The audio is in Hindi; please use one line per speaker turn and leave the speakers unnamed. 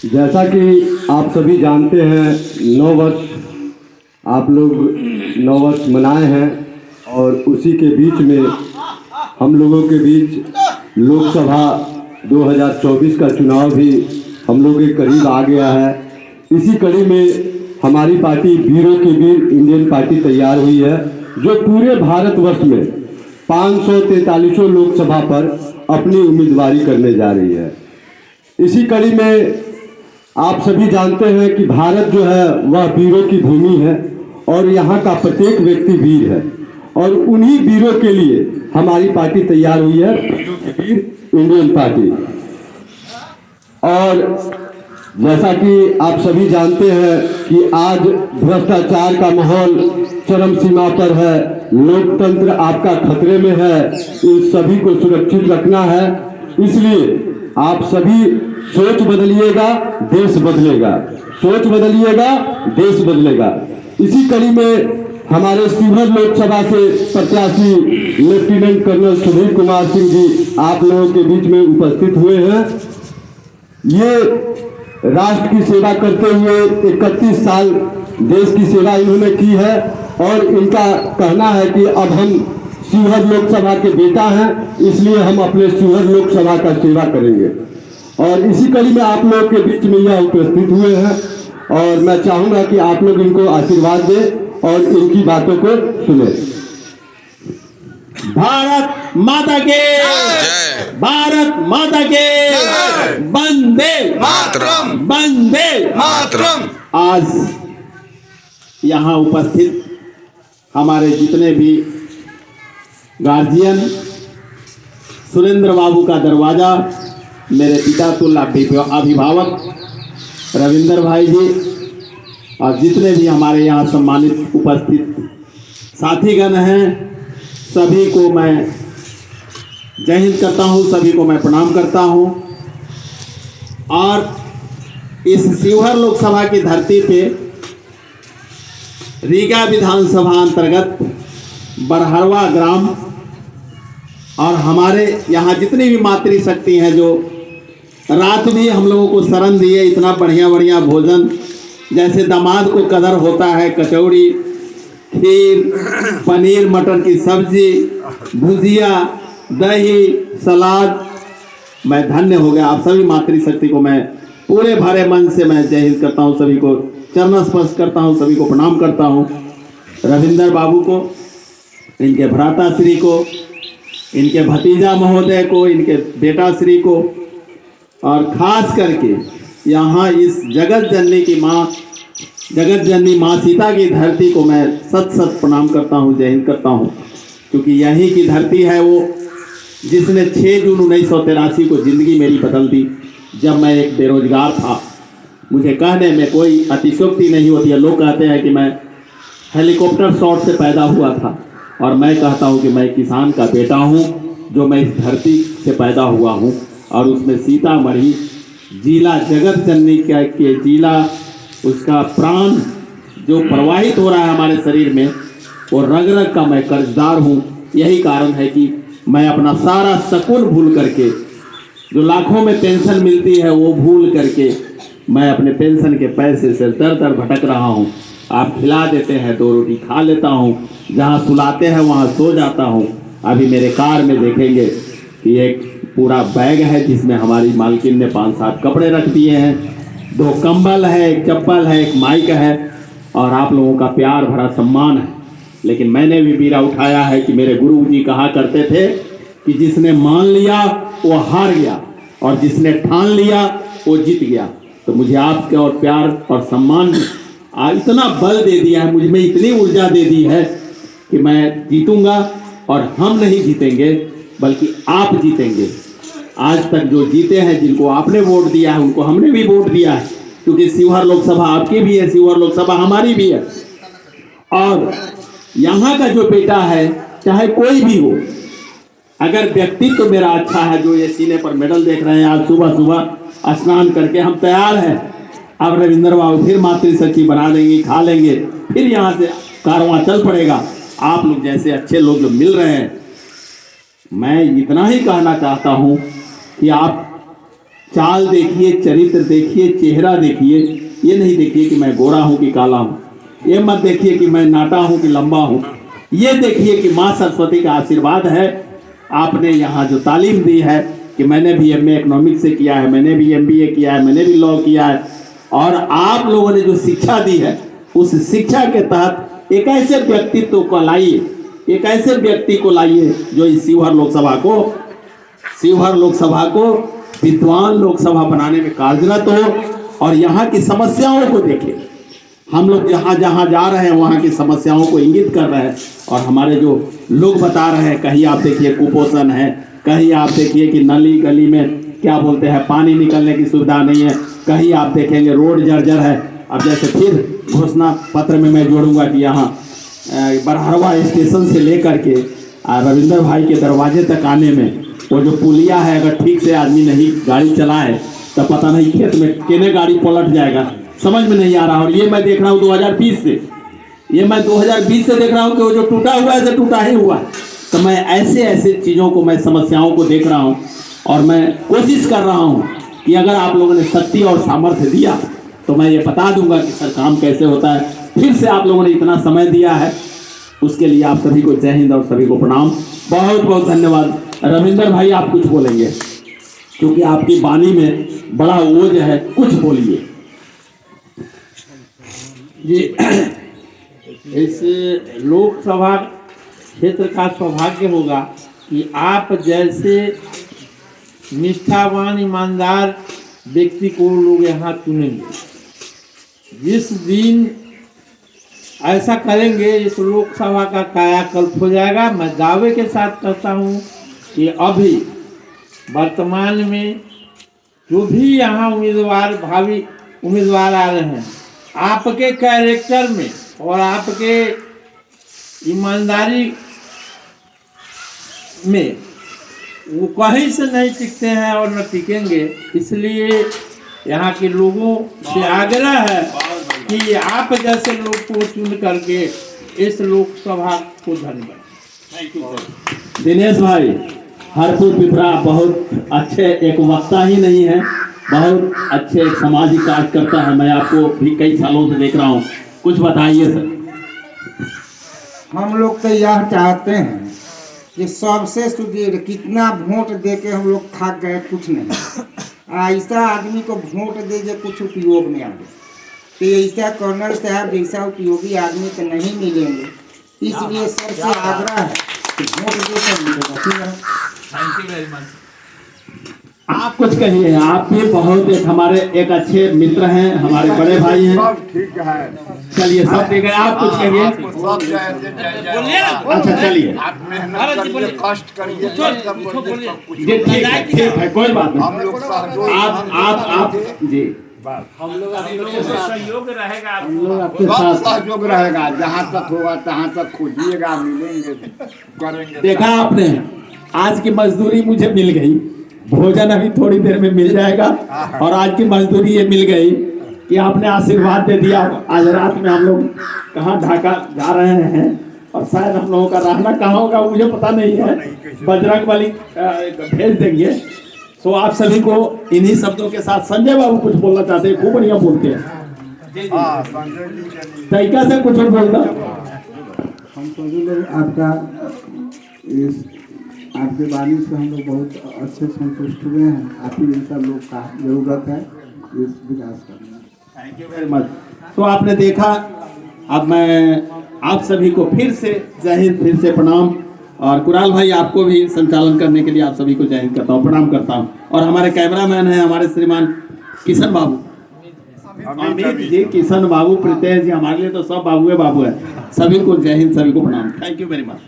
जैसा कि आप सभी जानते हैं, 9 वर्ष आप लोग 9 वर्ष मनाए हैं और उसी के बीच में हम लोगों के बीच लोकसभा 2024 का चुनाव भी हम लोगों के करीब आ गया है। इसी कड़ी में हमारी पार्टी वीरों की वीर इंडियन पार्टी तैयार हुई है, जो पूरे भारतवर्ष में 543 लोकसभा पर अपनी उम्मीदवारी करने जा रही है। इसी कड़ी में आप सभी जानते हैं कि भारत जो है वह वीरों की भूमि है और यहाँ का प्रत्येक व्यक्ति वीर है, और उन्हीं वीरों के लिए हमारी पार्टी तैयार हुई है, वीरों की वीर इंडियन पार्टी। और जैसा कि आप सभी जानते हैं कि आज भ्रष्टाचार का माहौल चरम सीमा पर है, लोकतंत्र आपका खतरे में है, इन सभी को सुरक्षित रखना है। इसलिए आप सभी सोच बदलिएगा, देश बदलेगा, सोच बदलिएगा, देश बदलेगा। इसी कड़ी में हमारे शिवहर लोकसभा से प्रत्याशी लेफ्टिनेंट कर्नल सुधीर कुमार सिंह जी आप लोगों के बीच में उपस्थित हुए हैं। ये राष्ट्र की सेवा करते हुए 31 साल देश की सेवा इन्होंने की है, और इनका कहना है कि अब हम शिवहर लोकसभा के बेटा हैं, इसलिए हम अपने शिवहर लोकसभा का सेवा करेंगे। और इसी कड़ी में आप लोगों के बीच में यह उपस्थित हुए हैं, और मैं चाहूंगा कि आप लोग इनको आशीर्वाद दें और इनकी बातों को सुने।
भारत माता के
जय,
भारत माता के वंदे
मातरम,
वंदे
मातरम।
आज यहाँ उपस्थित हमारे जितने भी गार्जियन, सुरेंद्र बाबू का दरवाजा, मेरे पिता तुल्य अभिभावक रविंदर भाई जी, और जितने भी हमारे यहाँ सम्मानित उपस्थित साथीगण हैं, सभी को मैं जय हिंद करता हूँ, सभी को मैं प्रणाम करता हूँ। और इस शिवहर लोकसभा की धरती पे रीगा विधानसभा अंतर्गत बरहरवा ग्राम और हमारे यहाँ जितनी भी मातृशक्ति हैं, जो रात भी हम लोगों को शरण दिए, इतना बढ़िया बढ़िया भोजन, जैसे दामाद को कदर होता है, कचौड़ी, खीर, पनीर मटर की सब्जी, भुजिया, दही, सलाद, मैं धन्य हो गया। आप सभी मातृशक्ति को मैं पूरे भरे मन से मैं जय हिंद करता हूँ, सभी को चरण स्पर्श करता हूँ, सभी को प्रणाम करता हूँ। रविंदर बाबू को, इनके भ्राता श्री को, इनके भतीजा महोदय को, इनके बेटा श्री को, और खास करके यहाँ इस जगत जननी की माँ, जगत जननी माँ सीता की धरती को मैं सत सत प्रणाम करता हूँ, जय हिंद करता हूँ। क्योंकि यहीं की धरती है वो जिसने 6 जून 1983 को ज़िंदगी मेरी बदल दी। जब मैं एक बेरोजगार था, मुझे कहने में कोई अतिशयोक्ति नहीं होती है। लोग कहते हैं कि मैं हेलीकॉप्टर शॉट से पैदा हुआ था, और मैं कहता हूँ कि मैं किसान का बेटा हूँ, जो मैं इस धरती से पैदा हुआ हूँ। और उसमें सीतामढ़ी जिला, जगत जननी के जिला, उसका प्राण जो प्रवाहित हो रहा है हमारे शरीर में, वो रग रग का मैं कर्जदार हूँ। यही कारण है कि मैं अपना सारा सकून भूल करके, जो लाखों में पेंशन मिलती है वो भूल करके, मैं अपने पेंशन के पैसे से दर दर भटक रहा हूँ। आप खिला देते हैं, 2 रोटी खा लेता हूँ, जहाँ सुलाते हैं वहाँ सो जाता हूँ। अभी मेरे कार में देखेंगे कि एक पूरा बैग है, जिसमें हमारी मालकिन ने 5-7 कपड़े रख दिए हैं, 2 कंबल है, एक चप्पल है, एक माइक है, और आप लोगों का प्यार भरा सम्मान है। लेकिन मैंने भी बीड़ा उठाया है कि मेरे गुरु जी कहा करते थे कि जिसने मान लिया वो हार गया, और जिसने ठान लिया वो जीत गया। तो मुझे आपके और प्यार और सम्मान इतना बल दे दिया है, मुझ में इतनी ऊर्जा दे दी है कि मैं जीतूंगा। और हम नहीं जीतेंगे, बल्कि आप जीतेंगे। आज तक जो जीते हैं, जिनको आपने वोट दिया है, उनको हमने भी वोट दिया है, क्योंकि शिवहर लोकसभा आपकी भी है, शिवहर लोकसभा हमारी भी है। और यहाँ का जो बेटा है, चाहे कोई भी हो, अगर व्यक्तित्व तो मेरा अच्छा है, जो ये सीने पर मेडल देख रहे हैं, आज सुबह सुबह स्नान करके हम तैयार हैं। अब रविंदर बाबू फिर मातृशक्ति बना देंगे, खा लेंगे, फिर यहाँ से कारवां चल पड़ेगा। आप लोग जैसे अच्छे लोग जो मिल रहे हैं, मैं इतना ही कहना चाहता हूँ कि आप चाल देखिए, चरित्र देखिए, चेहरा देखिए। ये नहीं देखिए कि मैं गोरा हूँ कि काला हूँ, ये मत देखिए कि मैं नाटा हूँ कि लंबा हूँ। ये देखिए कि माँ सरस्वती का आशीर्वाद है। आपने यहाँ जो तालीम दी है कि मैंने भी एमए इकोनॉमिक्स से किया है, मैंने भी एमबीए किया है, मैंने भी लॉ किया है, और आप लोगों ने जो शिक्षा दी है उस शिक्षा के तहत एक ऐसे व्यक्तित्व को लाइए, एक ऐसे व्यक्ति को लाइए जो इस शिवहर लोकसभा को विद्वान लोकसभा बनाने में कार्यरत हो और यहाँ की समस्याओं को देखे। हम लोग जहाँ जहाँ जा रहे हैं वहाँ की समस्याओं को इंगित कर रहे हैं और हमारे जो लोग बता रहे हैं, कहीं आप देखिए कुपोषण है, कहीं आप देखिए कि नली गली में क्या बोलते हैं पानी निकलने की सुविधा नहीं है, कहीं आप देखेंगे रोड जर्जर है। अब जैसे फिर घोषणा पत्र में मैं जोड़ूंगा कि यहाँ बरहरवा स्टेशन से लेकर के रविंदर भाई के दरवाजे तक आने में वो जो पुलिया है, अगर ठीक से आदमी नहीं गाड़ी चलाए तो पता नहीं खेत में कितने गाड़ी पलट जाएगा, समझ में नहीं आ रहा। और ये मैं देख रहा हूँ 2020 से, ये मैं 2020 से देख रहा हूँ कि वो जो टूटा हुआ है तो टूटा ही हुआ है। तो मैं ऐसे ऐसे चीज़ों को, मैं समस्याओं को देख रहा हूँ और मैं कोशिश कर रहा हूँ कि अगर आप लोगों ने शक्ति और सामर्थ्य दिया तो मैं ये बता दूंगा कि सर काम कैसे होता है। फिर से आप लोगों ने इतना समय दिया है, उसके लिए आप सभी को जय हिंद और सभी को प्रणाम, बहुत बहुत धन्यवाद। रविंदर भाई आप कुछ बोलेंगे क्योंकि आपकी वाणी में बड़ा ओज है, कुछ बोलिए।
जी, इस लोकसभा क्षेत्र का सौभाग्य होगा कि आप जैसे निष्ठावान ईमानदार व्यक्ति को लोग यहाँ चुनेंगे। जिस दिन ऐसा करेंगे इस लोकसभा का कायाकल्प हो जाएगा। मैं दावे के साथ कहता हूँ कि अभी वर्तमान में जो भी यहाँ भावी उम्मीदवार आ रहे हैं, आपके कैरेक्टर में और आपके ईमानदारी में वो कहीं से नहीं टिकते हैं और न टिकेंगे। इसलिए यहाँ के लोगों से आग्रह है कि आप जैसे लोग को चुन करके इस लोकसभा को धन्यवाद। Thank you sir.
दिनेश भाई हरपुर पिपरा बहुत अच्छे एक वक्ता ही नहीं है, बहुत अच्छे एक सामाजिक कार्यकर्ता है। मैं आपको भी कई सालों से देख रहा हूँ, कुछ बताइए सर।
हम लोग तो यह चाहते हैं कि सबसे सुदृढ़, कितना वोट दे के हम लोग थक गए, कुछ नहीं। ऐसा आदमी को वोट दे जो कुछ उपयोग में आए, तो ऐसा कर्नल साहब जैसा उपयोगी आदमी तो नहीं मिलेंगे। इसलिए सबसे आग्रह है कि वोट दे कर मिलेगा।
Thank you very much.
आप कुछ कहिए, आप भी बहुत एक हमारे एक अच्छे मित्र हैं, हमारे बड़े भाई हैं।
ठीक है,
चलिए सब ठीक है, आप कुछ कहिए। अच्छा चलिए,
आप मेहनत करिए, कष्ट करिए,
जी ठीक है, कोई बात
हम
नहीं।
लोग सहयोग
आप जी
हम लोग सहयोग रहेगा,
हम लोग आपके
सब
साथ।
सहयोग रहेगा। जहाँ तक होगा तहाँ तक खोजिएगा, मिलेंगे, करेंगे।
देखा आपने, आज की मजदूरी मुझे मिल गई, भोजन अभी थोड़ी देर में मिल जाएगा और आज की मजदूरी ये मिल गई कि आपने आशीर्वाद दे दिया। आज रात में हम लोग कहाँ ढाका जा रहे हैं और शायद हम लोगों का रहना कहाँ होगा मुझे पता नहीं है, बजरंगबली भेज देंगे। तो आप सभी को इन्हीं शब्दों के साथ संजय बाबू कुछ बोलना चाहते हैं, खूब बढ़िया बोलते हैं,
हाँ, संजय जी के लिए
तरीका से कुछ और बोलना।
हम सभी लोग आपका इस आपके वाणी से हम लोग बहुत अच्छे संतुष्ट हुए हैं। आप ही जैसा लोग का जरूरत है इस विकास करने में।
Thank you very much. तो आपने देखा, अब मैं आप सभी को फिर से जय हिंद, फिर से प्रणाम। और कुणाल भाई आपको भी संचालन करने के लिए आप सभी को जय हिंद करता हूँ, प्रणाम करता हूँ। और हमारे कैमरामैन हैं हमारे श्रीमान किशन बाबू, अमित जी, किशन बाबू, प्रीतेश जी, हमारे लिए तो सब बाबू है, सभी को जय हिंद, सभी को प्रणाम। Thank you very much.